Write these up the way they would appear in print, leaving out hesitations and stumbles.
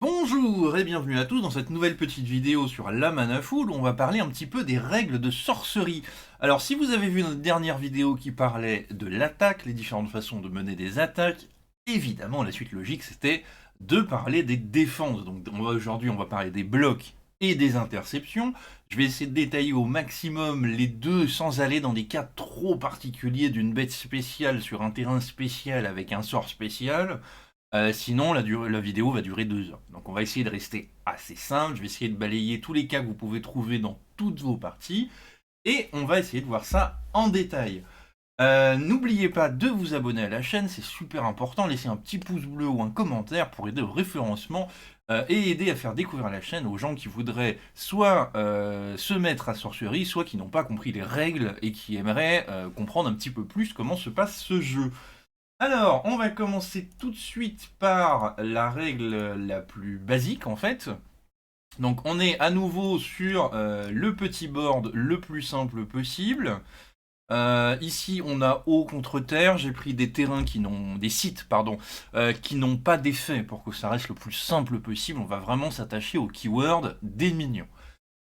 Bonjour et bienvenue à tous dans cette nouvelle petite vidéo sur la mana full où on va parler un petit peu des règles de sorcerie. Alors si vous avez vu notre dernière vidéo qui parlait de l'attaque, les différentes façons de mener des attaques, évidemment la suite logique c'était de parler des défenses. Donc aujourd'hui on va parler des blocs et des interceptions. Je vais essayer de détailler au maximum les deux sans aller dans des cas trop particuliers d'une bête spéciale sur un terrain spécial avec un sort spécial. Sinon, la vidéo va durer 2 heures. Donc on va essayer de rester assez simple. Je vais essayer de balayer tous les cas que vous pouvez trouver dans toutes vos parties. Et on va essayer de voir ça en détail. N'oubliez pas de vous abonner à la chaîne, c'est super important. Laissez un petit pouce bleu ou un commentaire pour aider au référencement et aider à faire découvrir la chaîne aux gens qui voudraient soit se mettre à sorcerie, soit qui n'ont pas compris les règles et qui aimeraient comprendre un petit peu plus comment se passe ce jeu. Alors, on va commencer tout de suite par la règle la plus basique en fait. Donc on est à nouveau sur le petit board le plus simple possible. Ici on a eau contre terre, j'ai pris des terrains des sites pardon, qui n'ont pas d'effet pour que ça reste le plus simple possible. On va vraiment s'attacher au keyword des minions.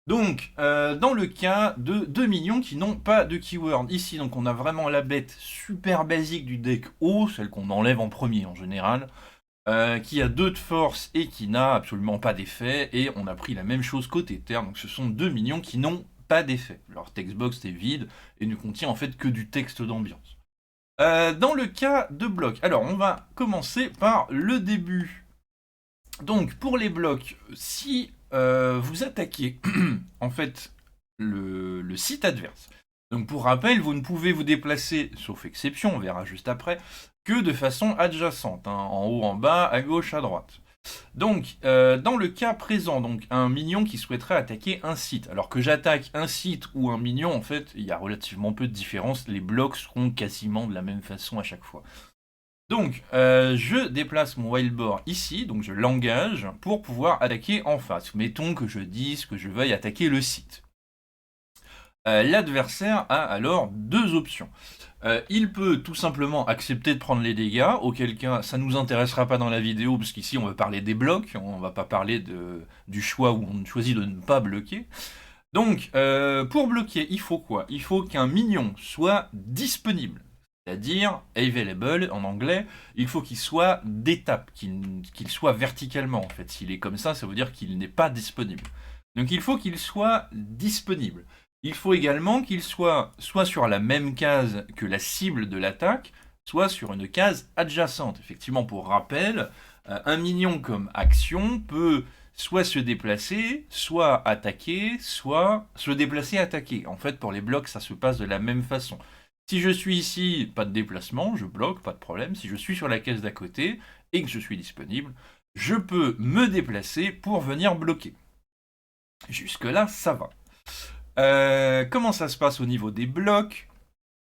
Donc, dans le cas de 2 minions qui n'ont pas de keyword, ici donc on a vraiment la bête super basique du deck haut, celle qu'on enlève en premier en général, qui a 2 de force et qui n'a absolument pas d'effet, et on a pris la même chose côté terre, donc ce sont 2 minions qui n'ont pas d'effet. Leur textbox est vide et ne contient en fait que du texte d'ambiance. Dans le cas de bloc, alors on va commencer par le début. Donc pour les blocs, si vous attaquez en fait le site adverse, donc pour rappel, vous ne pouvez vous déplacer, sauf exception, on verra juste après, que de façon adjacente, hein, en haut, en bas, à gauche, à droite. Donc, dans le cas présent, donc un minion qui souhaiterait attaquer un site, alors que j'attaque un site ou un minion, en fait, il y a relativement peu de différence, les blocs seront quasiment de la même façon à chaque fois. Donc, je déplace mon wild boar ici, donc je l'engage pour pouvoir attaquer en face. Mettons que je dise que je veuille attaquer le site. L'adversaire a alors deux options. Il peut tout simplement accepter de prendre les dégâts, auquel cas ça ne nous intéressera pas dans la vidéo, parce qu'ici on va parler des blocs, on va pas parler du choix où on choisit de ne pas bloquer. Donc, pour bloquer, il faut quoi? Il faut qu'un minion soit disponible. C'est-à-dire available en anglais, il faut qu'il soit d'étape, qu'il soit verticalement en fait. S'il est comme ça veut dire qu'il n'est pas disponible. Donc il faut qu'il soit disponible. Il faut également qu'il soit sur la même case que la cible de l'attaque, soit sur une case adjacente. Effectivement, pour rappel, un minion comme action peut soit se déplacer, soit attaquer, soit se déplacer, attaquer. En fait, pour les blocs, ça se passe de la même façon. Si je suis ici, pas de déplacement, je bloque, pas de problème. Si je suis sur la caisse d'à côté et que je suis disponible, je peux me déplacer pour venir bloquer. Jusque-là, ça va. Comment ça se passe au niveau des blocs?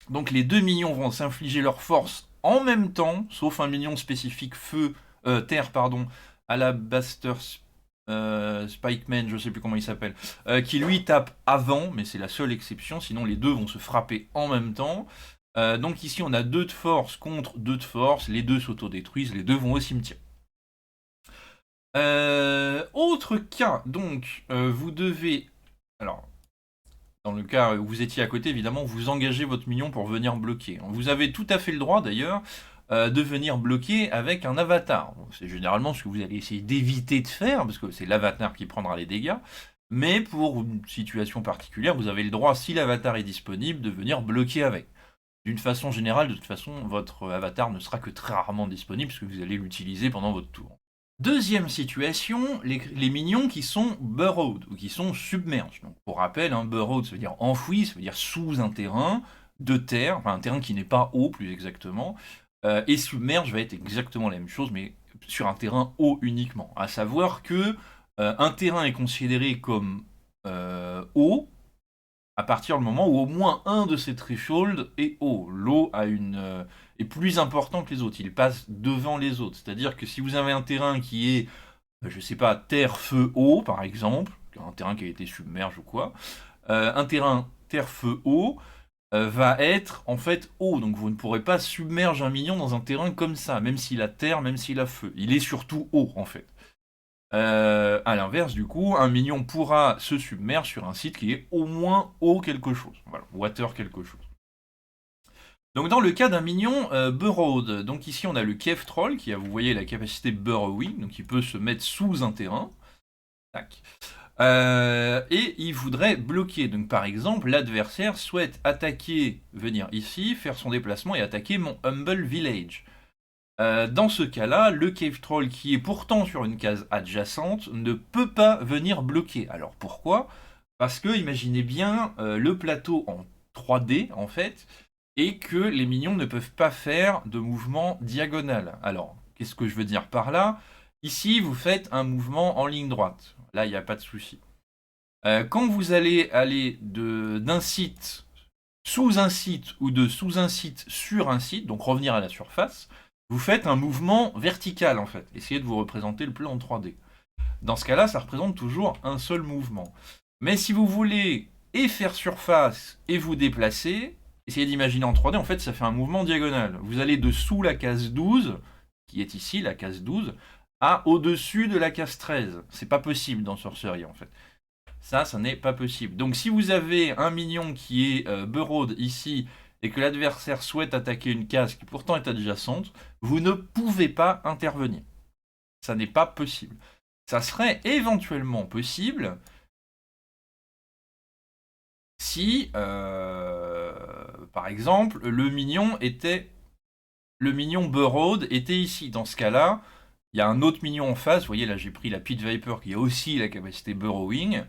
Donc les deux minions vont s'infliger leur force en même temps, sauf un minion spécifique terre, pardon, à la Buster Spikeman, je sais plus comment il s'appelle, qui lui tape avant, mais c'est la seule exception, sinon les deux vont se frapper en même temps. Donc ici on a 2 de force contre 2 de force, les deux s'autodétruisent, les deux vont au cimetière. Autre cas, donc vous devez... Alors, dans le cas où vous étiez à côté, évidemment, vous engagez votre minion pour venir bloquer. Vous avez tout à fait le droit, d'ailleurs, de venir bloquer avec un avatar. C'est généralement ce que vous allez essayer d'éviter de faire, parce que c'est l'avatar qui prendra les dégâts. Mais pour une situation particulière, vous avez le droit, si l'avatar est disponible, de venir bloquer avec. D'une façon générale, de toute façon, votre avatar ne sera que très rarement disponible, parce que vous allez l'utiliser pendant votre tour. Deuxième situation, les minions qui sont burrowed, ou qui sont submerged. Donc, pour rappel, burrowed, ça veut dire enfoui, ça veut dire sous un terrain de terre, enfin un terrain qui n'est pas haut plus exactement, et submerge va être exactement la même chose, mais sur un terrain haut uniquement. À savoir que un terrain est considéré comme haut à partir du moment où au moins un de ces thresholds est haut. L'eau est plus important que les autres, il passe devant les autres. C'est-à-dire que si vous avez un terrain qui est, je sais pas, terre, feu, eau, par exemple, un terrain qui a été submergé ou quoi, un terrain terre, feu, eau va être en fait eau. Donc vous ne pourrez pas submerger un minion dans un terrain comme ça, même s'il a terre, même s'il a feu. Il est surtout eau en fait. À l'inverse, du coup, un minion pourra se submerger sur un site qui est au moins eau quelque chose. Voilà, water quelque chose. Donc dans le cas d'un minion burrowed, donc ici on a le Cave Troll qui a, vous voyez, la capacité burrowing, donc il peut se mettre sous un terrain. Tac. Et il voudrait bloquer. Donc par exemple, l'adversaire souhaite attaquer, venir ici, faire son déplacement et attaquer mon Humble Village. Dans ce cas-là, le Cave Troll, qui est pourtant sur une case adjacente, ne peut pas venir bloquer. Alors pourquoi? Parce que, imaginez bien, le plateau en 3D, en fait, et que les minions ne peuvent pas faire de mouvement diagonal. Alors, qu'est-ce que je veux dire par là? Ici, vous faites un mouvement en ligne droite. Là, il n'y a pas de souci. Quand vous allez aller d'un site sous un site ou de sous un site sur un site, donc revenir à la surface, vous faites un mouvement vertical en fait. Essayez de vous représenter le plan en 3D. Dans ce cas-là, ça représente toujours un seul mouvement. Mais si vous voulez et faire surface et vous déplacer, essayez d'imaginer en 3D, en fait, ça fait un mouvement diagonal. Vous allez de sous la case 12, qui est ici, la case 12, à au-dessus de la case 13. C'est pas possible dans Sorcery en fait. Ça n'est pas possible. Donc si vous avez un minion qui est burrowed ici et que l'adversaire souhaite attaquer une case qui pourtant est adjacente, vous ne pouvez pas intervenir. Ça n'est pas possible. Ça serait éventuellement possible si, par exemple, le minion burrowed était ici. Dans ce cas-là, il y a un autre minion en face. Vous voyez, là j'ai pris la Pit Viper qui a aussi la capacité burrowing.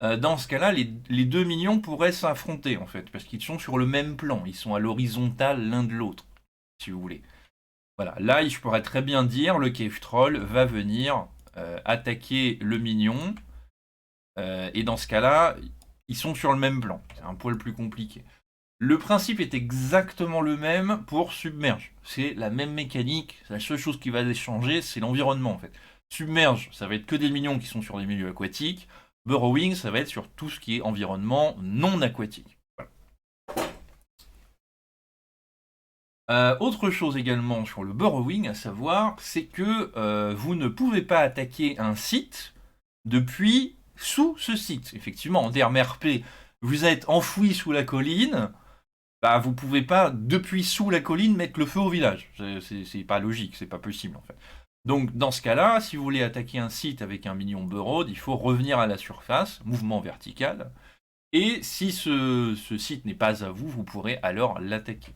Dans ce cas-là, les deux minions pourraient s'affronter, en fait, parce qu'ils sont sur le même plan, ils sont à l'horizontale l'un de l'autre, si vous voulez. Voilà, là, je pourrais très bien dire, le Cave Troll va venir attaquer le minion, et dans ce cas-là, ils sont sur le même plan, c'est un poil plus compliqué. Le principe est exactement le même pour Submerge, c'est la même mécanique, la seule chose qui va changer, c'est l'environnement, en fait. Submerge, ça va être que des minions qui sont sur des milieux aquatiques. Burrowing, ça va être sur tout ce qui est environnement non aquatique. Voilà. Autre chose également sur le burrowing, à savoir, c'est que vous ne pouvez pas attaquer un site depuis sous ce site. Effectivement, en termes RP, vous êtes enfoui sous la colline, bah, vous pouvez pas, depuis sous la colline, mettre le feu au village. C'est pas logique, c'est pas possible en fait. Donc dans ce cas-là, si vous voulez attaquer un site avec un minion burrowed, il faut revenir à la surface, mouvement vertical, et si ce site n'est pas à vous, vous pourrez alors l'attaquer.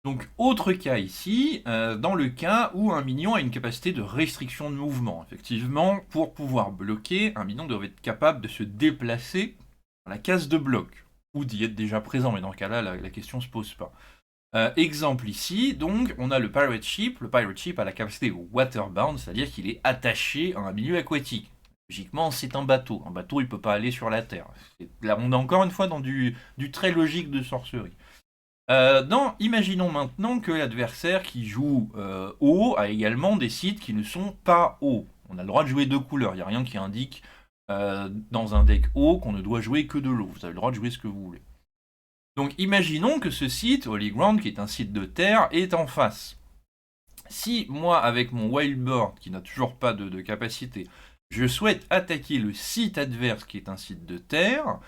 Donc autre cas ici, dans le cas où un minion a une capacité de restriction de mouvement. Effectivement, pour pouvoir bloquer, un minion doit être capable de se déplacer dans la case de bloc, ou d'y être déjà présent, mais dans ce cas-là, la question ne se pose pas. Exemple ici, donc on a le Pirate Ship. Le Pirate Ship a la capacité waterbound, c'est-à-dire qu'il est attaché à un milieu aquatique. Logiquement, c'est un bateau. Un bateau, il ne peut pas aller sur la Terre. Là, on est encore une fois dans du très logique de sorcerie. Imaginons maintenant que l'adversaire qui joue eau a également des sites qui ne sont pas eau. On a le droit de jouer deux couleurs. Il n'y a rien qui indique dans un deck eau qu'on ne doit jouer que de l'eau. Vous avez le droit de jouer ce que vous voulez. Donc imaginons que ce site, Holy Ground, qui est un site de terre, est en face. Si moi, avec mon Wildboard, qui n'a toujours pas de capacité, je souhaite attaquer le site adverse, qui est un site de terre,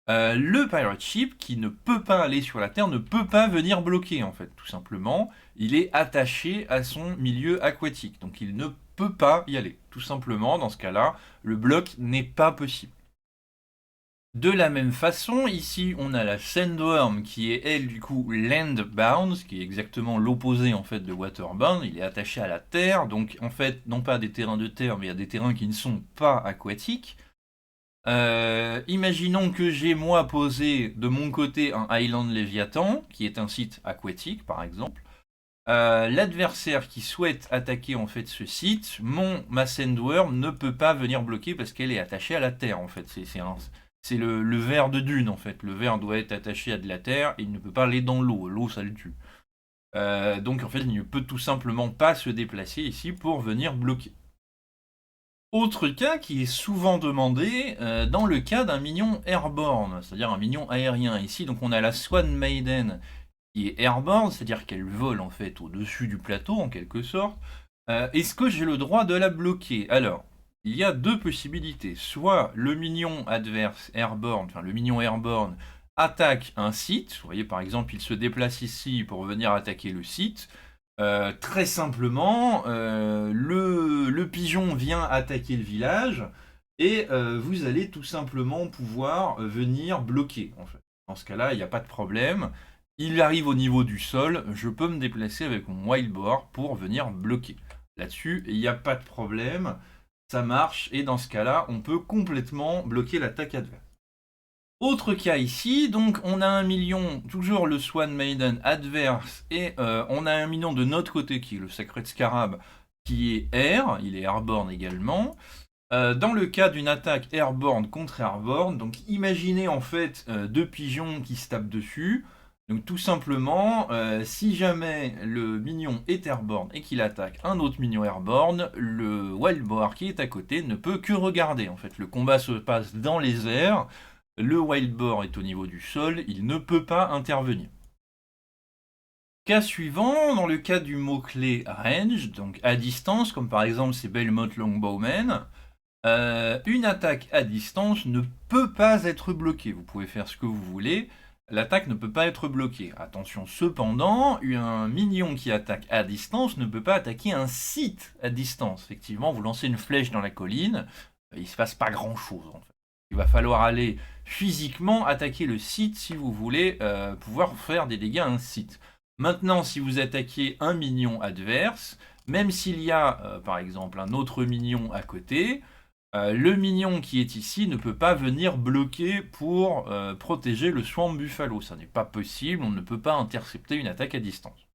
le Pirate Ship, qui ne peut pas aller sur la terre, ne peut pas venir bloquer, en fait, tout simplement. Il est attaché à son milieu aquatique, donc il ne peut pas y aller. Tout simplement, dans ce cas-là, le bloc n'est pas possible. De la même façon, ici on a la Sandworm qui est elle du coup Landbound, ce qui est exactement l'opposé en fait de Waterbound. Il est attaché à la terre, donc en fait non pas à des terrains de terre mais à des terrains qui ne sont pas aquatiques. Imaginons que j'ai moi posé de mon côté un Island Leviathan, qui est un site aquatique par exemple. L'adversaire qui souhaite attaquer en fait ce site, ma Sandworm ne peut pas venir bloquer parce qu'elle est attachée à la terre en fait. C'est le ver de dune en fait. Le ver doit être attaché à de la terre et il ne peut pas aller dans l'eau. L'eau ça le tue. Donc en fait il ne peut tout simplement pas se déplacer ici pour venir bloquer. Autre cas qui est souvent demandé dans le cas d'un minion airborne, c'est-à-dire un minion aérien. Ici donc on a la Swan Maiden qui est airborne, c'est-à-dire qu'elle vole en fait au-dessus du plateau en quelque sorte. Est-ce que j'ai le droit de la bloquer? Alors, il y a deux possibilités. Soit le minion adverse airborne, enfin le minion airborne, attaque un site. Vous voyez par exemple, il se déplace ici pour venir attaquer le site. Très simplement, le pigeon vient attaquer le village et vous allez tout simplement pouvoir venir bloquer. En fait. Dans ce cas-là, il n'y a pas de problème. Il arrive au niveau du sol, je peux me déplacer avec mon wild boar pour venir bloquer. Là-dessus, il n'y a pas de problème, ça marche et dans ce cas-là, on peut complètement bloquer l'attaque adverse. Autre cas ici, donc on a un minion, toujours le Swan Maiden adverse, et on a un minion de notre côté qui est le Sacred Scarab, qui est air, il est airborne également. Dans le cas d'une attaque airborne contre airborne, donc imaginez en fait deux pigeons qui se tapent dessus. Donc tout simplement, si jamais le minion est airborne et qu'il attaque un autre minion airborne, le wild boar qui est à côté ne peut que regarder. En fait, le combat se passe dans les airs. Le wild boar est au niveau du sol, il ne peut pas intervenir. Cas suivant, dans le cas du mot-clé range, donc à distance, comme par exemple c'est Belmont Longbowman, une attaque à distance ne peut pas être bloquée. Vous pouvez faire ce que vous voulez, l'attaque ne peut pas être bloquée. Attention cependant, un minion qui attaque à distance ne peut pas attaquer un site à distance. Effectivement, vous lancez une flèche dans la colline, il ne se passe pas grand-chose en fait. Il va falloir aller physiquement attaquer le site si vous voulez pouvoir faire des dégâts à un site. Maintenant, si vous attaquez un minion adverse, même s'il y a par exemple un autre minion à côté, le minion qui est ici ne peut pas venir bloquer pour protéger le Swamp Buffalo. Ça n'est pas possible, on ne peut pas intercepter une attaque à distance.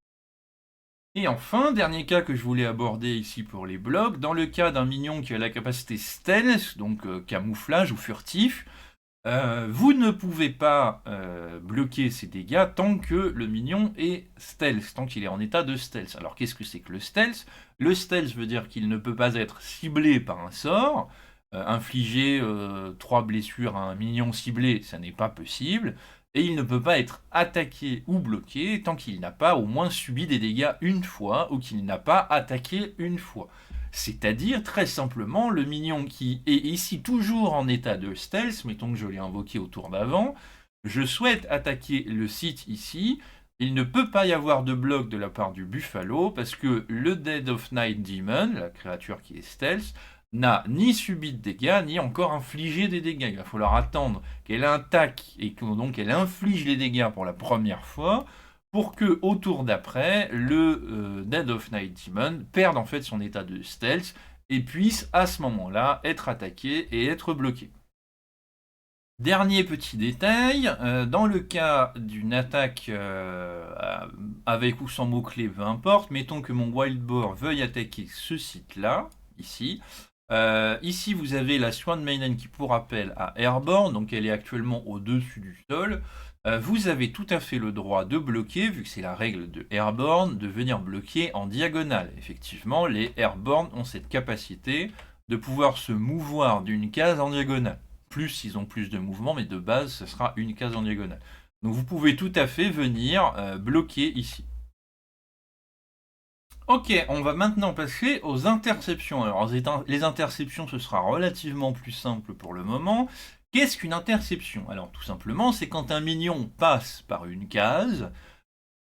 Et enfin, dernier cas que je voulais aborder ici pour les blocs, dans le cas d'un minion qui a la capacité stealth, donc camouflage ou furtif, vous ne pouvez pas bloquer ses dégâts tant que le minion est stealth, tant qu'il est en état de stealth. Alors qu'est-ce que c'est que le stealth? Le stealth veut dire qu'il ne peut pas être ciblé par un sort. Infliger 3 blessures à un minion ciblé, ça n'est pas possible. Et il ne peut pas être attaqué ou bloqué tant qu'il n'a pas au moins subi des dégâts une fois ou qu'il n'a pas attaqué une fois. C'est-à-dire, très simplement, le minion qui est ici toujours en état de stealth, mettons que je l'ai invoqué au tour d'avant, je souhaite attaquer le site ici, il ne peut pas y avoir de bloc de la part du Buffalo parce que le Dead of Night Demon, la créature qui est stealth, n'a ni subi de dégâts, ni encore infligé des dégâts. Il va falloir attendre qu'elle attaque et que donc elle inflige les dégâts pour la première fois pour que au tour d'après, le Dead of Night Demon perde en fait son état de stealth et puisse à ce moment-là être attaqué et être bloqué. Dernier petit détail, dans le cas d'une attaque avec ou sans mot-clé, peu importe, mettons que mon wild boar veuille attaquer ce site-là, ici. Ici, vous avez la Swan Maiden qui, pour rappel, a airborne, donc elle est actuellement au-dessus du sol. Vous avez tout à fait le droit de bloquer, vu que c'est la règle de airborne, de venir bloquer en diagonale. Effectivement, les airborne ont cette capacité de pouvoir se mouvoir d'une case en diagonale. Plus, ils ont plus de mouvement, mais de base, ce sera une case en diagonale. Donc vous pouvez tout à fait venir bloquer ici. Ok, on va maintenant passer aux interceptions. Alors, les interceptions, ce sera relativement plus simple pour le moment. Qu'est-ce qu'une interception? Alors, tout simplement, c'est quand un minion passe par une case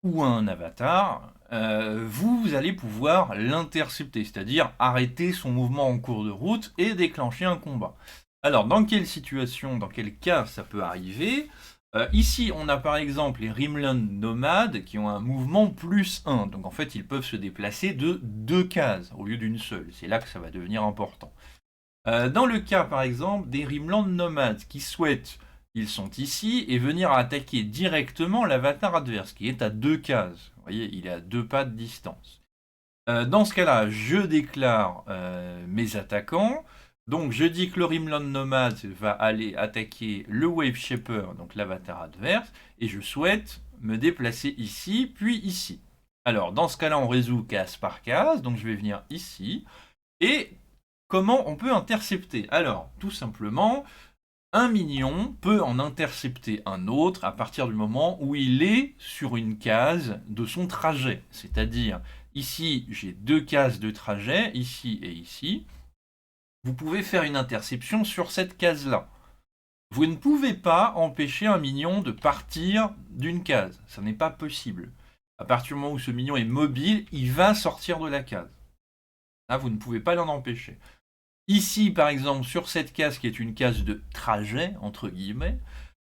ou un avatar, vous allez pouvoir l'intercepter, c'est-à-dire arrêter son mouvement en cours de route et déclencher un combat. Alors, dans quelle situation, dans quel cas ça peut arriver? Ici, on a par exemple les Rimland nomades qui ont un mouvement plus 1. Donc en fait, ils peuvent se déplacer de 2 cases au lieu d'une seule. C'est là que ça va devenir important. Dans le cas par exemple des Rimland nomades qui souhaitent, ils sont ici, et venir attaquer directement l'avatar adverse qui est à 2 cases. Vous voyez, il est à 2 pas de distance. Dans ce cas-là, je déclare mes attaquants. Donc je dis que le Rimland Nomad va aller attaquer le Wave Shaper, donc l'avatar adverse, et je souhaite me déplacer ici, puis ici. Alors dans ce cas-là, on résout case par case, donc je vais venir ici. Et comment on peut intercepter? Alors, tout simplement, un minion peut en intercepter un autre à partir du moment où il est sur une case de son trajet. C'est-à-dire, ici, j'ai 2 cases de trajet, ici et ici. vous pouvez faire une interception sur cette case-là. Vous ne pouvez pas empêcher un minion de partir d'une case. Ça n'est pas possible. À partir du moment où ce minion est mobile, il va sortir de la case. Là, vous ne pouvez pas l'en empêcher. Ici, par exemple, sur cette case qui est une case de trajet, entre guillemets,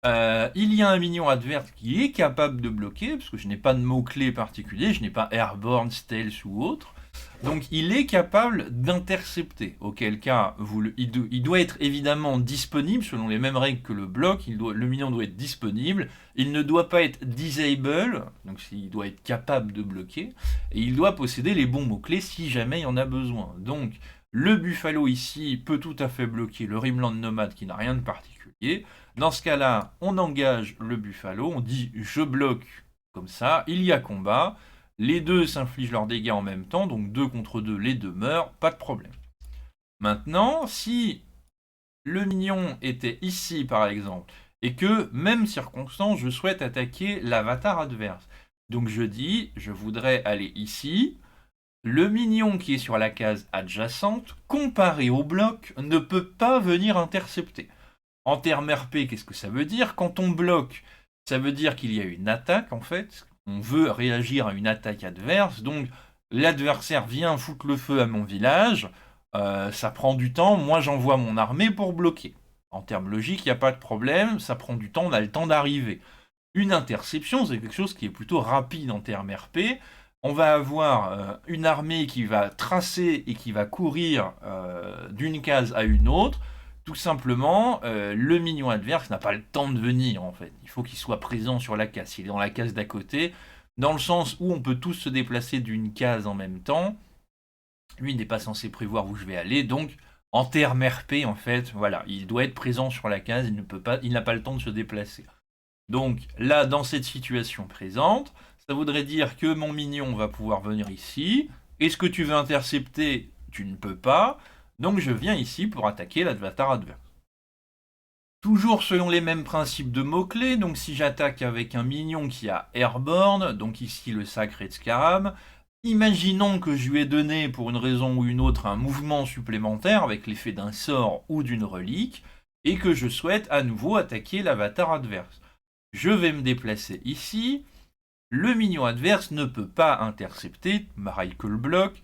il y a un minion adverse qui est capable de bloquer, parce que je n'ai pas de mots-clés particuliers, je n'ai pas Airborne, Stealth ou autre. Donc il est capable d'intercepter, auquel cas il doit être évidemment disponible, selon les mêmes règles que le bloc, le minion doit être disponible, il ne doit pas être disable, donc il doit être capable de bloquer, et il doit posséder les bons mots-clés si jamais il y en a besoin. Donc le Buffalo ici peut tout à fait bloquer le Rimland Nomade qui n'a rien de particulier. Dans ce cas-là, on engage le Buffalo, on dit je bloque comme ça, il y a combat. Les deux s'infligent leurs dégâts en même temps, donc 2 contre 2, les deux meurent, pas de problème. Maintenant, si le minion était ici par exemple, et que, même circonstance, je souhaite attaquer l'avatar adverse. Donc je dis, je voudrais aller ici, le minion qui est sur la case adjacente, comparé au bloc, ne peut pas venir intercepter. En termes RP, qu'est-ce que ça veut dire? Quand on bloque, ça veut dire qu'il y a une attaque en fait, on veut réagir à une attaque adverse, donc l'adversaire vient foutre le feu à mon village, ça prend du temps, moi j'envoie mon armée pour bloquer. En termes logiques, il n'y a pas de problème, ça prend du temps, on a le temps d'arriver. Une interception, c'est quelque chose qui est plutôt rapide en termes RP. On va avoir une armée qui va tracer et qui va courir d'une case à une autre. Tout simplement, le minion adverse n'a pas le temps de venir en fait. Il faut qu'il soit présent sur la case. Il est dans la case d'à côté, dans le sens où on peut tous se déplacer d'une case en même temps. Lui n'est pas censé prévoir où je vais aller, donc en termes RP en fait, voilà, il doit être présent sur la case. Il n'a pas le temps de se déplacer. Donc là, dans cette situation présente, ça voudrait dire que mon minion va pouvoir venir ici. Est-ce que tu veux intercepter? Tu ne peux pas. Donc je viens ici pour attaquer l'avatar adverse. Toujours selon les mêmes principes de mots-clés, donc si j'attaque avec un minion qui a Airborne, donc ici le Sacré de Scarab, imaginons que je lui ai donné pour une raison ou une autre un mouvement supplémentaire avec l'effet d'un sort ou d'une relique, et que je souhaite à nouveau attaquer l'avatar adverse. Je vais me déplacer ici, le minion adverse ne peut pas intercepter, pareil que le bloc.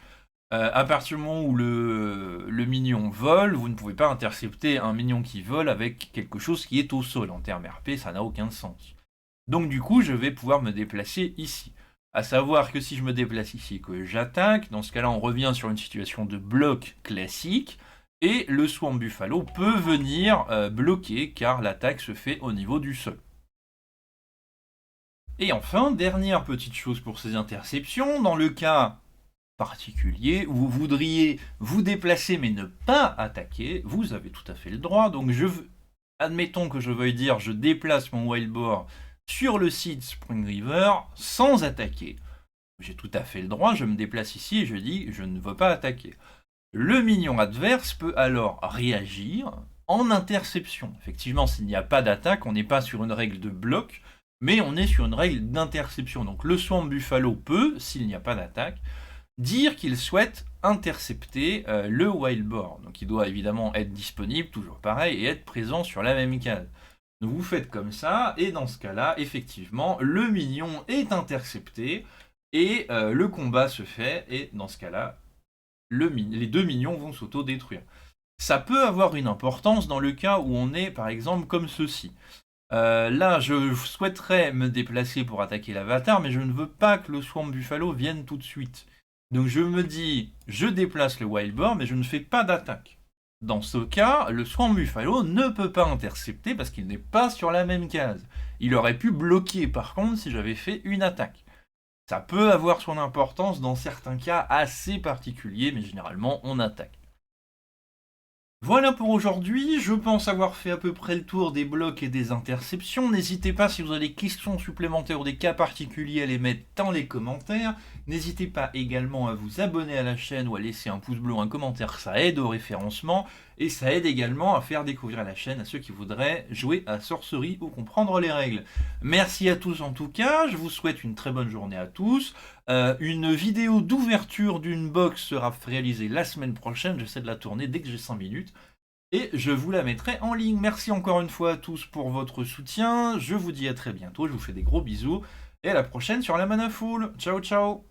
À partir du moment où le minion vole, vous ne pouvez pas intercepter un minion qui vole avec quelque chose qui est au sol. En termes RP, ça n'a aucun sens. Donc du coup, je vais pouvoir me déplacer ici. À savoir que si je me déplace ici et que j'attaque, dans ce cas-là, on revient sur une situation de bloc classique, et le Swamp Buffalo peut venir bloquer, car l'attaque se fait au niveau du sol. Et enfin, dernière petite chose pour ces interceptions, dans le cas particulier où vous voudriez vous déplacer mais ne pas attaquer, vous avez tout à fait le droit. Donc admettons que je veuille dire je déplace mon wild boar sur le site Spring River sans attaquer. J'ai tout à fait le droit, je me déplace ici et je dis je ne veux pas attaquer. Le minion adverse peut alors réagir en interception. Effectivement, s'il n'y a pas d'attaque, on n'est pas sur une règle de bloc, mais on est sur une règle d'interception. Donc le Swamp Buffalo peut, s'il n'y a pas d'attaque, dire qu'il souhaite intercepter le wild boar. Donc il doit évidemment être disponible, toujours pareil, et être présent sur la même case. Donc vous faites comme ça, et dans ce cas-là, effectivement, le minion est intercepté, et le combat se fait, et dans ce cas-là, les deux minions vont s'auto-détruire. Ça peut avoir une importance dans le cas où on est, par exemple, comme ceci. Là, je souhaiterais me déplacer pour attaquer l'avatar, mais je ne veux pas que le Swamp Buffalo vienne tout de suite. Donc je me dis, je déplace le wild boar, mais je ne fais pas d'attaque. Dans ce cas, le Swamp Buffalo ne peut pas intercepter parce qu'il n'est pas sur la même case. Il aurait pu bloquer par contre si j'avais fait une attaque. Ça peut avoir son importance dans certains cas assez particuliers, mais généralement on attaque. Voilà pour aujourd'hui, je pense avoir fait à peu près le tour des blocs et des interceptions. N'hésitez pas si vous avez des questions supplémentaires ou des cas particuliers à les mettre dans les commentaires. N'hésitez pas également à vous abonner à la chaîne ou à laisser un pouce bleu ou un commentaire, ça aide au référencement. Et ça aide également à faire découvrir la chaîne à ceux qui voudraient jouer à Sorcery ou comprendre les règles. Merci à tous en tout cas, je vous souhaite une très bonne journée à tous. Une vidéo d'ouverture d'une box sera réalisée la semaine prochaine. J'essaie de la tourner dès que j'ai 5 minutes. Et je vous la mettrai en ligne. Merci encore une fois à tous pour votre soutien. Je vous dis à très bientôt. Je vous fais des gros bisous. Et à la prochaine sur la Mana Full. Ciao, ciao.